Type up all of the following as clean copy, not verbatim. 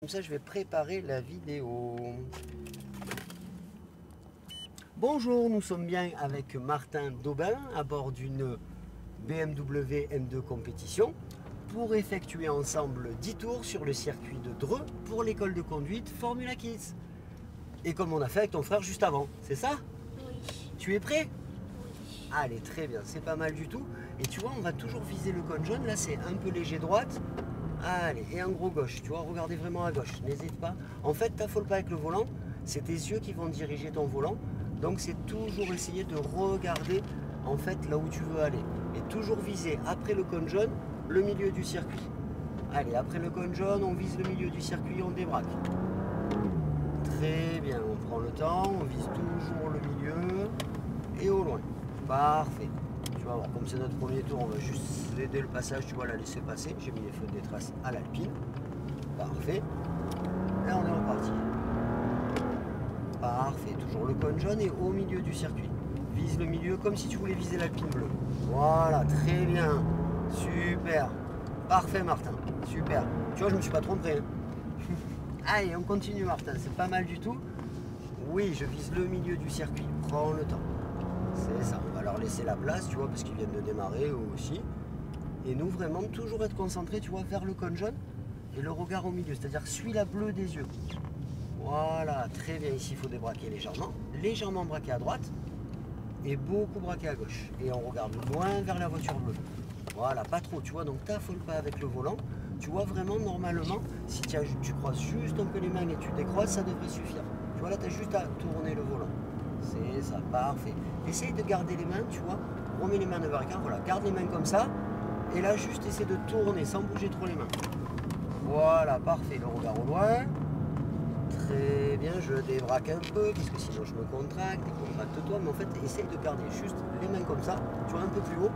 ça je vais préparer la vidéo. Bonjour, nous sommes bien avec Martin Daubin à bord d'une BMW M2 compétition pour effectuer ensemble 10 tours sur le circuit de Dreux pour l'école de conduite Formula Kids. Et comme on a fait avec ton frère juste avant, c'est ça? Oui. Tu es prêt? Oui. Allez, très bien, c'est pas mal du tout. Et tu vois, on va toujours viser le cône jaune. Là, c'est un peu léger droite. Allez, et un gros gauche. Tu vois, regardez vraiment à gauche. N'hésite pas. En fait, t'affole pas avec le volant. C'est tes yeux qui vont diriger ton volant. Donc, c'est toujours essayer de regarder en fait là où tu veux aller. Et toujours viser après le cône jaune, le milieu du circuit. Allez, après le cône jaune, on vise le milieu du circuit, on débraque. Très bien, on prend le temps, on vise toujours le milieu et au loin. Parfait. Tu vas voir, comme c'est notre premier tour, on va juste aider le passage, tu vois, la laisser passer. J'ai mis les feux de détresse à l'alpine. Parfait. Et on est reparti. Parfait. Toujours le cône jaune et au milieu du circuit. Vise le milieu comme si tu voulais viser l'alpine bleue. Voilà, très bien. Super. Parfait, Martin. Super. Tu vois, je ne me suis pas trompé. Hein. Allez, on continue, Martin. C'est pas mal du tout. Oui, je vise le milieu du circuit. Prends le temps. C'est ça. On va leur laisser la place, tu vois, parce qu'ils viennent de démarrer eux aussi. Et nous, vraiment, toujours être concentrés, tu vois, vers le cône jaune et le regard au milieu. C'est-à-dire, suis la bleue des yeux. Voilà, très bien. Ici, il faut débraquer légèrement. Légèrement braquer à droite et beaucoup braquer à gauche. Et on regarde loin vers la voiture bleue. Voilà, pas trop, tu vois. Donc, t'affole pas avec le volant. Tu vois, vraiment, normalement, si tu croises juste un peu les mains et tu décroises, ça devrait suffire. Tu vois, là, tu as juste à tourner le volant. C'est ça, parfait. Essaye de garder les mains, tu vois. Remets les mains de l'arrière, voilà. Garde les mains comme ça. Et là, juste essaie de tourner sans bouger trop les mains. Voilà, parfait. Le regard au loin. Très bien, je débraque un peu, parce que sinon je me contracte, décontracte-toi. Mais en fait, essaye de garder juste les mains comme ça. Tu vois, un peu plus haut,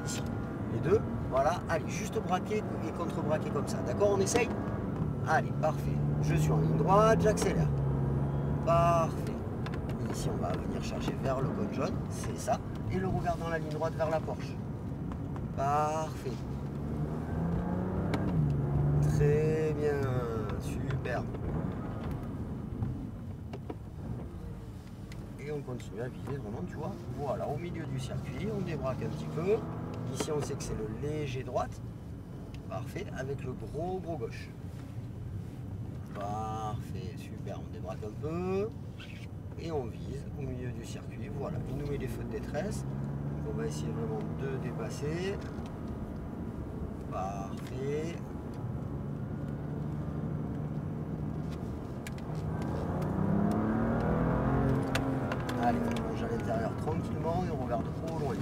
ici. Les deux, voilà. Allez, juste braquer et contre-braquer comme ça. D'accord, on essaye? Allez, parfait. Je suis en ligne droite, j'accélère. Parfait. Ici, on va venir chercher vers le cône jaune, c'est ça. Et le regard dans la ligne droite vers la Porsche. Parfait. Très bien, super. Et on continue à viser vraiment, tu vois. Voilà, au milieu du circuit, on débraque un petit peu. Ici, on sait que c'est le léger droite. Parfait, avec le gros gauche. Parfait, super, on débraque un peu. Et on vise au milieu du circuit. Voilà, il nous met les feux de détresse. Donc on va essayer vraiment de dépasser. Parfait. Allez, on plonge à l'intérieur tranquillement et on regarde au loin.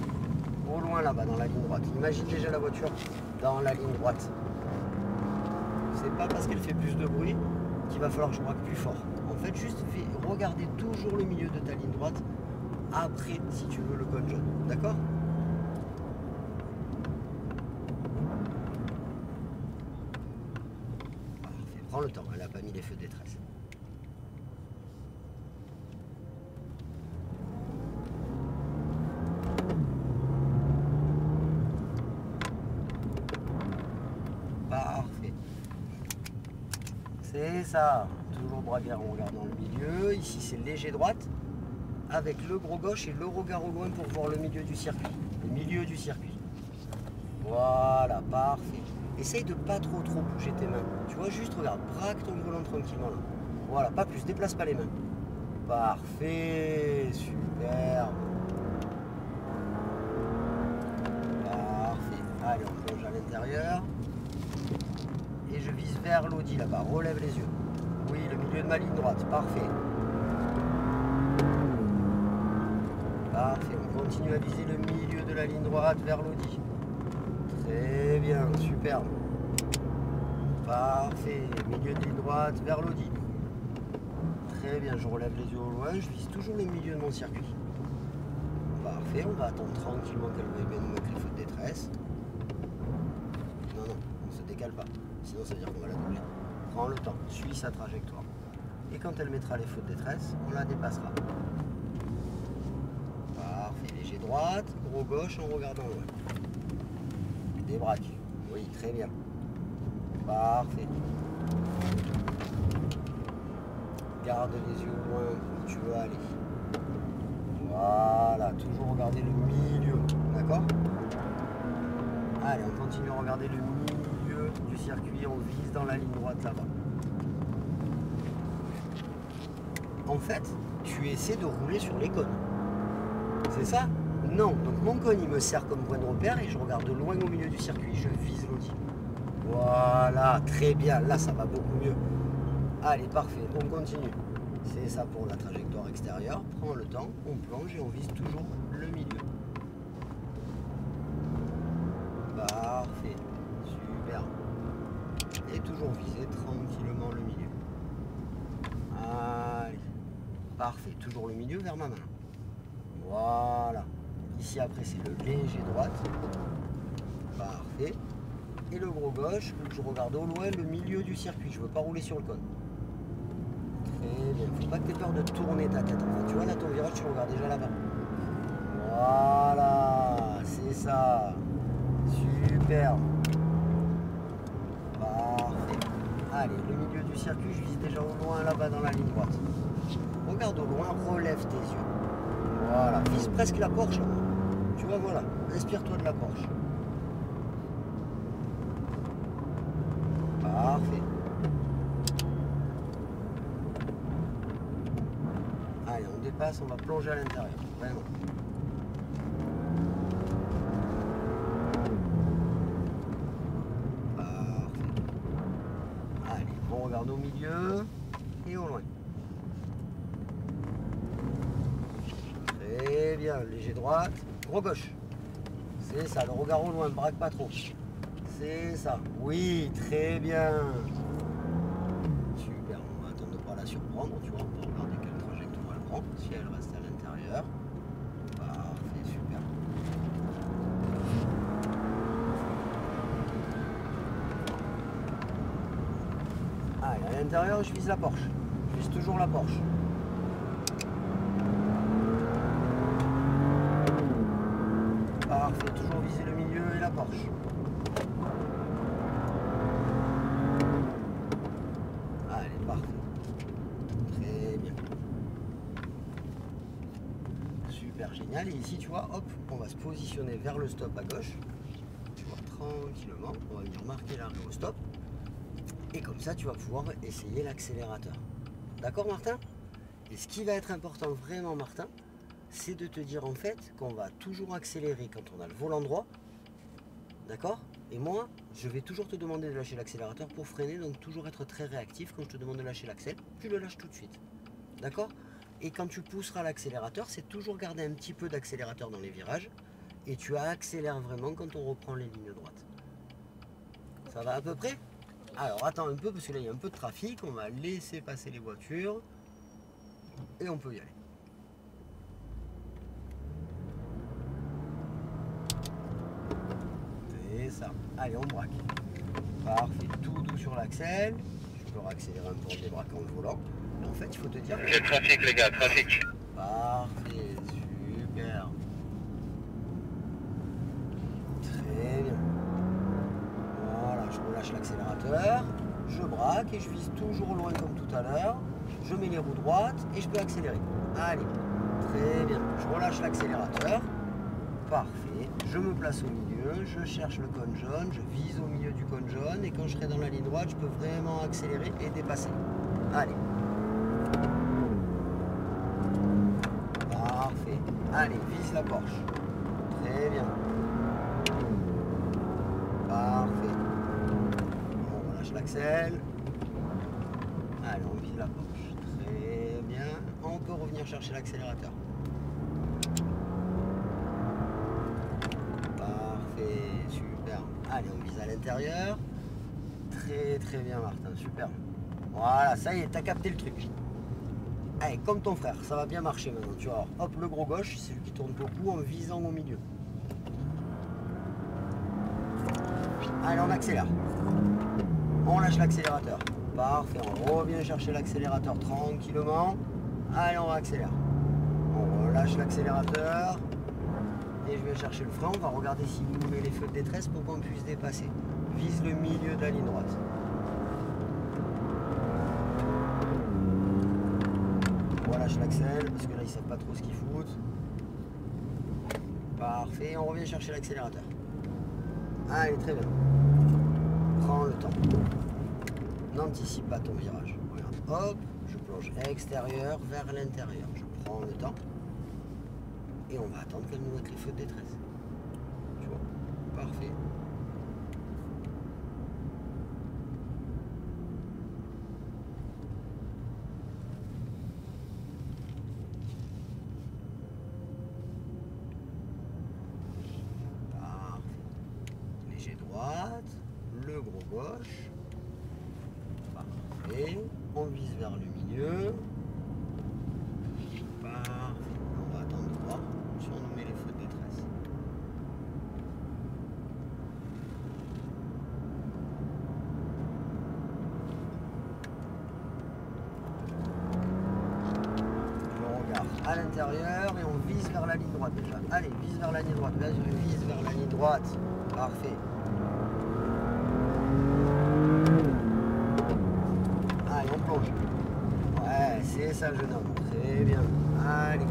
Au loin là-bas dans la ligne droite. Imagine déjà la voiture dans la ligne droite. C'est pas parce qu'elle fait plus de bruit qu'il va falloir que je braque plus fort. En fait, juste regarder toujours le milieu de ta ligne droite après, si tu veux, le cône jaune. D'accord? Parfait. Prends le temps, elle n'a pas mis les feux de détresse. Parfait. C'est ça. Toujours braquer en regardant le milieu. Ici, c'est léger droite. Avec le gros gauche et le regard au loin pour voir le milieu du circuit. Le milieu du circuit. Voilà, parfait. Essaye de pas trop bouger tes mains. Tu vois, juste regarde, braque ton volant tranquillement là. Voilà, pas plus, déplace pas les mains. Parfait, super. Parfait. Allez, on plonge à l'intérieur. Et je vise vers l'Audi là-bas. Relève les yeux. Oui, le milieu de ma ligne droite. Parfait. Parfait. On continue à viser le milieu de la ligne droite vers l'Audi. Très bien. Superbe. Parfait. Milieu de ligne droite vers l'Audi. Très bien. Je relève les yeux au loin. Je vise toujours le milieu de mon circuit. Parfait. On va attendre tranquillement qu'elle veuille bien nous mettre les feux de détresse. Non, on ne se décale pas. Sinon, ça veut dire qu'on va la doubler. Prends le temps, suis sa trajectoire. Et quand elle mettra les feux de détresse, on la dépassera. Parfait, léger droite, gros gauche en regardant loin. Débraque. Oui, très bien. Parfait. Garde les yeux loin où tu veux aller. Voilà, toujours regarder le milieu, d'accord? Allez, on continue à regarder le milieu du circuit, on vise dans la ligne droite là-bas. En fait, tu essaies de rouler sur les cônes. C'est ça? Non, donc mon cône il me sert comme point de repère et je regarde de loin au milieu du circuit, je vise l'audi. Voilà, très bien, là ça va beaucoup mieux. Allez, parfait, on continue. C'est ça pour la trajectoire extérieure. Prends le temps, on plonge et on vise toujours le milieu. Parfait, super. Et toujours viser tranquillement le milieu. Allez, parfait, toujours le milieu vers ma main. Voilà. Ici après c'est le léger droite. Parfait. Et le gros gauche, je regarde au loin le milieu du circuit. Je ne veux pas rouler sur le cône. Très bien. Faut pas que tu aies peur de tourner ta tête. Enfin, tu vois là ton virage, tu le regardes déjà là-bas. Voilà, c'est ça. Super. Parfait. Allez, le milieu du circuit, je vise déjà au loin là-bas dans la ligne droite. Regarde au loin, relève tes yeux. Voilà, vise presque la Porsche. Tu vois, voilà, inspire-toi de la Porsche. Parfait. Allez, on dépasse, on va plonger à l'intérieur. Vraiment. Parfait. Allez, on regarde au milieu et au loin. Très bien, léger droite, gros gauche. C'est ça, le regard au loin, braque pas trop. C'est ça, oui, très bien. Super, on va attendre de ne pas la surprendre, tu vois, on va regarder quelle trajectoire elle prend, si elle reste à l'intérieur. Parfait, super. Allez, à l'intérieur, je vise la Porsche. Je vise toujours la Porsche. Parfait, toujours viser le milieu et la Porsche. Allez, parfait. Très bien. Super génial. Et ici, tu vois, hop, on va se positionner vers le stop à gauche. Tu vois, tranquillement, on va venir marquer l'arrêt au stop. Et comme ça, tu vas pouvoir essayer l'accélérateur. D'accord, Martin? Et ce qui va être important vraiment, Martin, c'est de te dire en fait qu'on va toujours accélérer quand on a le volant droit. D'accord? Et moi, je vais toujours te demander de lâcher l'accélérateur pour freiner, donc toujours être très réactif. Quand je te demande de lâcher l'accel, tu le lâches tout de suite. D'accord? Et quand tu pousseras l'accélérateur, c'est toujours garder un petit peu d'accélérateur dans les virages. Et tu accélères vraiment quand on reprend les lignes droites. Ça va à peu près? Alors attends un peu parce que là il y a un peu de trafic. On va laisser passer les voitures. Et on peut y aller. C'est ça. Allez, on braque. Parfait. Tout doux sur l'accel. Je peux accélérer un peu en débraquant le volant. Mais en fait, il faut te dire... Le trafic, les gars, trafic. Parfait. Super. Très bien. Voilà, je relâche l'accélérateur. Je braque et je vise toujours loin comme tout à l'heure. Je mets les roues droites et je peux accélérer. Allez. Très bien. Je relâche l'accélérateur. Parfait. Je me place au milieu, je cherche le cône jaune, je vise au milieu du cône jaune et quand je serai dans la ligne droite, je peux vraiment accélérer et dépasser. Allez. Parfait. Allez, vise la Porsche. Très bien. Parfait. On relâche l'accel. Allez, on vise la Porsche. Très bien. On peut revenir chercher l'accélérateur. Super. Allez, on vise à l'intérieur. Très très bien, Martin, super. Voilà, ça y est, t'as capté le truc. Allez, comme ton frère, ça va bien marcher maintenant, tu vois. Hop, le gros gauche, c'est lui qui tourne beaucoup en visant au milieu. Allez, on accélère. On lâche l'accélérateur. Parfait, on revient chercher l'accélérateur tranquillement. Allez, on accélère. On relâche l'accélérateur. Et je vais chercher le frein, on va regarder s'il nous met les feux de détresse pour qu'on puisse dépasser. Vise le milieu de la ligne droite. l'accel parce que là ils savent pas trop ce qu'ils foutent. Parfait, on revient chercher l'accélérateur. Allez, très bien. Prends le temps. N'anticipe pas ton virage. Regarde, hop, je plonge extérieur vers l'intérieur. Je prends le temps. Et on va attendre qu'elle nous mette les feux de détresse. Tu vois? Parfait. Léger droite, le gros gauche. Parfait. On vise vers le milieu. Parfait. On va attendre de voir si on nous met les feux de détresse. On regarde à l'intérieur et on vise vers la ligne droite déjà. Allez, vise vers la ligne droite. Là, je vise vers la ligne droite. Parfait. Allez, on plonge. Ouais, c'est ça, jeune homme. Très bien. Allez.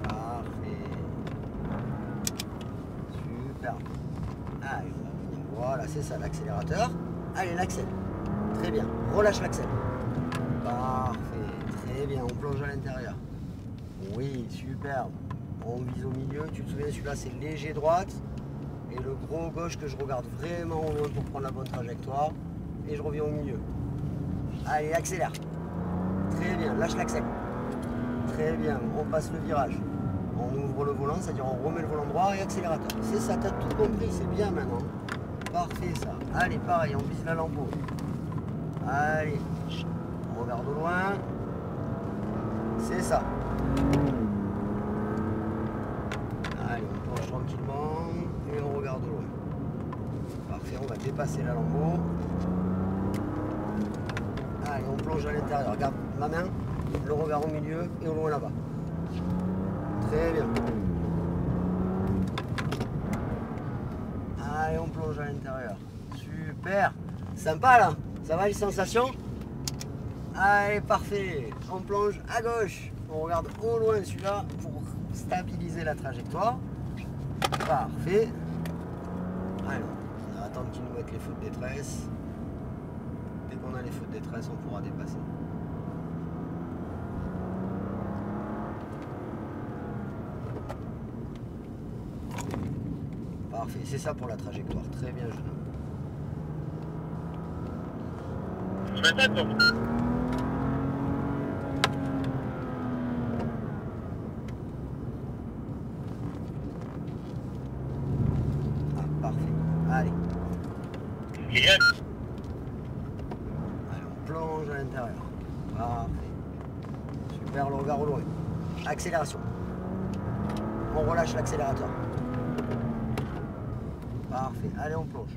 Parfait. Super. Allez, on va venir. Voilà, c'est ça, l'accélérateur. Allez, l'accel. Très bien. Relâche l'accel. Parfait. Très bien. On plonge à l'intérieur. Oui, superbe. On vise au milieu. Tu te souviens, celui-là, c'est léger droite. Et le gros gauche que je regarde vraiment au loin pour prendre la bonne trajectoire. Et je reviens au milieu. Allez, accélère. Très bien, lâche l'accel. Très bien, on passe le virage. On ouvre le volant, c'est-à-dire on remet le volant droit et accélérateur. C'est ça, t'as tout compris, c'est bien maintenant. Parfait ça. Allez, pareil, on vise la lampeau. Allez, on regarde au loin. C'est ça. Allez, on plonge tranquillement et on regarde au loin. Parfait, on va dépasser la lambeau. Allez, on plonge à l'intérieur. Regarde ma main, le regard au milieu et au loin là-bas. Très bien. Allez, on plonge à l'intérieur. Super. Sympa là. Ça va les sensations? Allez, parfait. On plonge à gauche. On regarde au loin celui-là pour stabiliser la trajectoire. Parfait. Allez, on va attendre qu'ils nous mettent les feux de détresse. Dès qu'on a les feux de détresse, on pourra dépasser. Parfait, c'est ça pour la trajectoire. Très bien, jeune homme. Ah, parfait. Allez. Allez, on plonge à l'intérieur. Parfait. Super, le regard au loin. Accélération. On relâche l'accélérateur. Parfait. Allez, on plonge.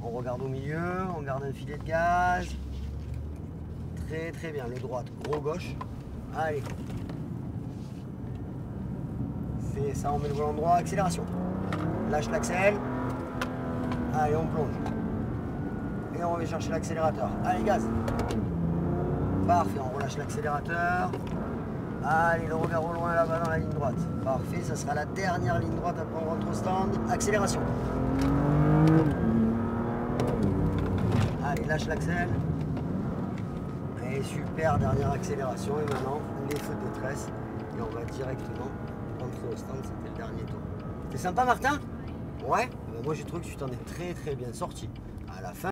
On regarde au milieu, on garde un filet de gaz. Très très bien. Le droite, gros gauche. Allez. C'est ça, on met le volant droit, accélération. Lâche l'accel. Allez, on plonge. Et on va chercher l'accélérateur. Allez, gaz. Parfait, on relâche l'accélérateur. Allez, le regard au loin là-bas dans la ligne droite. Parfait, ça sera la dernière ligne droite après on rentre au stand. Accélération. Allez, lâche l'accel. Et super, dernière accélération. Et maintenant, les feux de détresse. Et on va directement rentrer au stand. C'était le dernier tour. C'était sympa, Martin? Ouais. Moi, j'ai trouvé que tu t'en es très très bien sorti. À la fin.